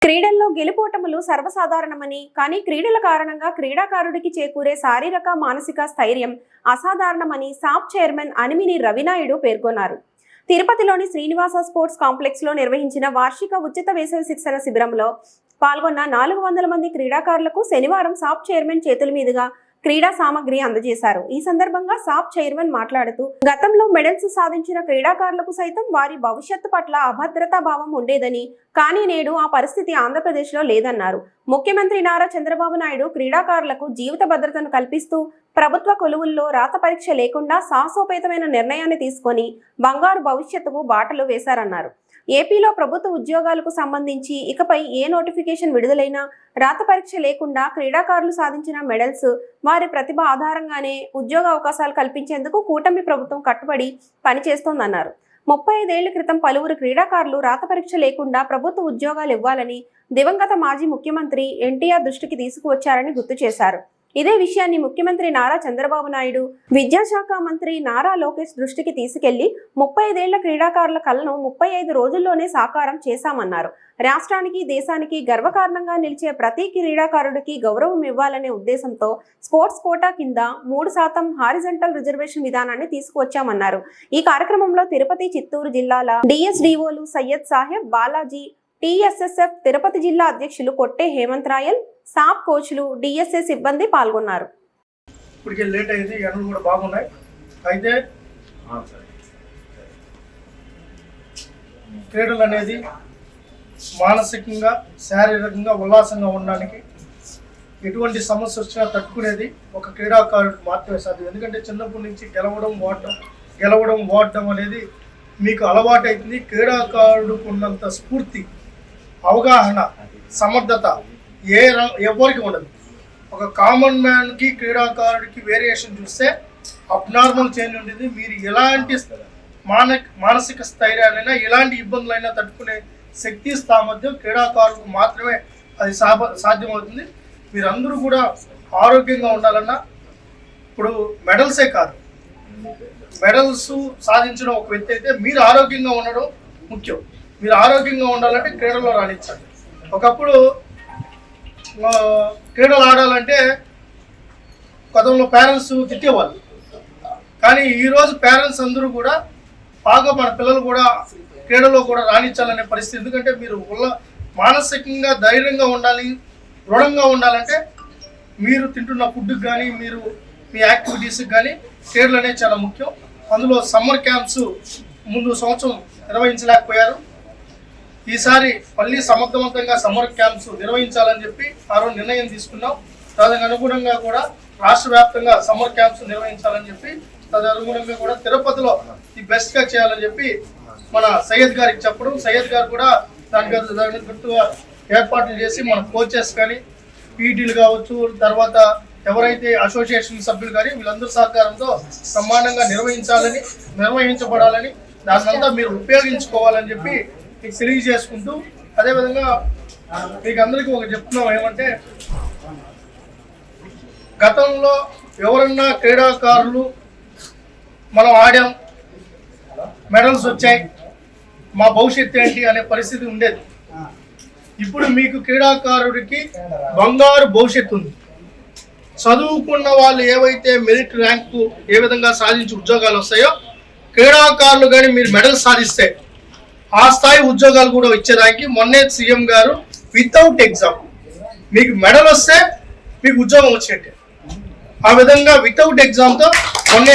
క్రీడల్లో గెలుపోటములు సర్వసాధారణమని, కానీ క్రీడల కారణంగా క్రీడాకారుడికి చేకూరే శారీరక మానసిక స్థైర్యం అసాధారణమని సాప్ చైర్మన్ అనిమిని రవినాయుడు పేర్కొన్నారు. తిరుపతిలోని శ్రీనివాస స్పోర్ట్స్ కాంప్లెక్స్ లో నిర్వహించిన వార్షిక ఉచిత వేసవి శిక్షణ శిబిరంలో పాల్గొన్న 400 మంది క్రీడాకారులకు శనివారం సాప్ చైర్మన్ చేతుల మీదుగా క్రీడా సామగ్రి అందజేశారు. ఈ సందర్భంగా సాప్ చైర్మన్ మాట్లాడుతూ, గతంలో మెడల్స్ సాధించిన క్రీడాకారులకు సైతం వారి భవిష్యత్తు పట్ల అభద్రతా భావం ఉండేదని, కానీ నేడు ఆ పరిస్థితి ఆంధ్రప్రదేశ్ లో లేదన్నారు. ముఖ్యమంత్రి నారా చంద్రబాబు నాయుడు క్రీడాకారులకు జీవిత భద్రతను కల్పిస్తూ ప్రభుత్వ కొలువుల్లో రాత పరీక్ష లేకుండా సాహసోపేతమైన నిర్ణయాన్ని తీసుకొని బంగారు భవిష్యత్తుకు బాటలు వేశారన్నారు. ఏపీలో ప్రభుత్వ ఉద్యోగాలకు సంబంధించి ఇకపై ఏ నోటిఫికేషన్ విడుదలైనా రాత పరీక్ష లేకుండా క్రీడాకారులు సాధించిన మెడల్స్ వారి ప్రతిభ ఆధారంగానే ఉద్యోగ అవకాశాలు కల్పించేందుకు కూటమి ప్రభుత్వం కట్టుబడి పనిచేస్తోందన్నారు. 35 ఏళ్ల క్రితం పలువురు క్రీడాకారులు రాత పరీక్ష లేకుండా ప్రభుత్వ ఉద్యోగాలు ఇవ్వాలని దివంగత మాజీ ముఖ్యమంత్రి ఎన్టీఆర్ దృష్టికి తీసుకువచ్చారని గుర్తు చేశారు. ఇదే విషయాన్ని ముఖ్యమంత్రి నారా చంద్రబాబు నాయుడు, విద్యాశాఖ మంత్రి నారా లోకేష్ దృష్టికి తీసుకెళ్లి 35 ఏళ్ల క్రీడాకారుల కలను 35 రోజుల్లోనే సాకారం చేశామన్నారు. రాష్ట్రానికి, దేశానికి గర్వకారణంగా నిలిచే ప్రతి క్రీడాకారుడికి గౌరవం ఇవ్వాలనే ఉద్దేశంతో స్పోర్ట్స్ కోటా కింద 3% హారిజంటల్ రిజర్వేషన్ విధానాన్ని తీసుకువచ్చామన్నారు. ఈ కార్యక్రమంలో తిరుపతి, చిత్తూరు జిల్లాల డిఎస్డిఓలు సయ్యద్ సాహెబ్, బాలాజీ, టీఎస్ఎస్ఎఫ్ తిరుపతి జిల్లా అధ్యక్షులు కొట్టే హేమంత్ రాయల్, సాప్ కోచ్లు, డిఎస్ఏ సిబ్బంది పాల్గొన్నారు. ఇప్పటికే లేట్ అయింది, ఎండలు కూడా బాగున్నాయి. అయితే క్రీడలు అనేది మానసికంగా, శారీరకంగా ఉల్లాసంగా ఉండడానికి ఎటువంటి సమస్య వచ్చినా తట్టుకునేది ఒక క్రీడాకారుడు మాత్రమే సాధ్యం. ఎందుకంటే చిన్నప్పటి నుంచి గెలవడం ఓడడం అనేది మీకు అలవాటు అవుతుంది. క్రీడాకారుడికి ఉన్నంత స్ఫూర్తి, అవగాహన, సమర్థత ఎవరికి ఉండదు. ఒక కామన్ మ్యాన్కి, క్రీడాకారుడికి వేరియేషన్ చూస్తే అబ్నార్మల్ చేంజ్ ఉంటుంది. మీరు ఎలాంటి మానసిక స్థైర్యాలైనా, ఎలాంటి ఇబ్బందులైనా తట్టుకునే శక్తి, సామర్థ్యం క్రీడాకారులకు మాత్రమే అది సాధ్యమవుతుంది. మీరందరూ కూడా ఆరోగ్యంగా ఉండాలన్నా, ఇప్పుడు మెడల్సే కాదు, మెడల్స్ సాధించడం ఒక వ్యక్తి అయితే మీరు ఆరోగ్యంగా ఉండడం ముఖ్యం. మీరు ఆరోగ్యంగా ఉండాలంటే క్రీడల్లో రాణించాలి. ఒకప్పుడు క్రీడలు ఆడాలంటే గతంలో పేరెంట్స్ తిట్టేవాళ్ళు, కానీ ఈరోజు పేరెంట్స్ అందరూ కూడా బాగా మన పిల్లలు కూడా క్రీడలో కూడా రాణించాలనే పరిస్థితి. ఎందుకంటే మీరు మానసికంగా ధైర్యంగా ఉండాలి, దృఢంగా ఉండాలంటే మీరు తింటున్న ఫుడ్కి కానీ, మీరు మీ యాక్టివిటీస్కి కానీ క్రీడలు అనేవి చాలా ముఖ్యం. అందులో సమ్మర్ క్యాంప్స్ ముందు సంవత్సరం నిర్వహించలేకపోయారు. ఈసారి మళ్ళీ సమర్థవంతంగా సమ్మర్ క్యాంప్స్ నిర్వహించాలని చెప్పి ఆ రోజు నిర్ణయం తీసుకున్నాం. దానికి అనుగుణంగా కూడా రాష్ట్ర వ్యాప్తంగా సమ్మర్ క్యాంప్స్ నిర్వహించాలని చెప్పి, తదనుగుణంగా కూడా తిరుపతిలో ది బెస్ట్గా చేయాలని చెప్పి మన సయ్యద్ గారికి చెప్పడం, సయ్యద్ గారు కూడా దానికి గుర్తుగా ఏర్పాట్లు చేసి మన కోచెస్ కానీ, పీటీలు కావచ్చు, తర్వాత ఎవరైతే అసోసియేషన్ సభ్యులు కానీ వీళ్ళందరూ సహకారంతో బ్రహ్మాండంగా నిర్వహించబడాలని, దాన్నంతా మీరు ఉపయోగించుకోవాలని చెప్పి మీకు తెలియజేసుకుంటూ, అదేవిధంగా మీకు అందరికీ ఒక చెప్తున్నాం ఏమంటే, గతంలో ఎవరన్నా క్రీడాకారులు మనం ఆడాం, మెడల్స్ వచ్చాయి, మా భవిష్యత్తు ఏంటి అనే పరిస్థితి ఉండేది. ఇప్పుడు మీకు క్రీడాకారుడికి బంగారు భవిష్యత్తు ఉంది. చదువుకున్న వాళ్ళు ఏవైతే మెరిట్ ర్యాంకు ఏ విధంగా సాధించి ఉద్యోగాలు వస్తాయో, క్రీడాకారులు కానీ మీరు మెడల్ సాధిస్తే ఆ స్థాయి ఉద్యోగాలు కూడా ఇచ్చేదానికి మొన్నే సీఎం గారు వితౌట్ ఎగ్జామ్ మీకు మెడల్ వస్తే మీకు ఉద్యోగం వచ్చేట్టే, ఆ విధంగా వితౌట్ ఎగ్జామ్తో మొన్నే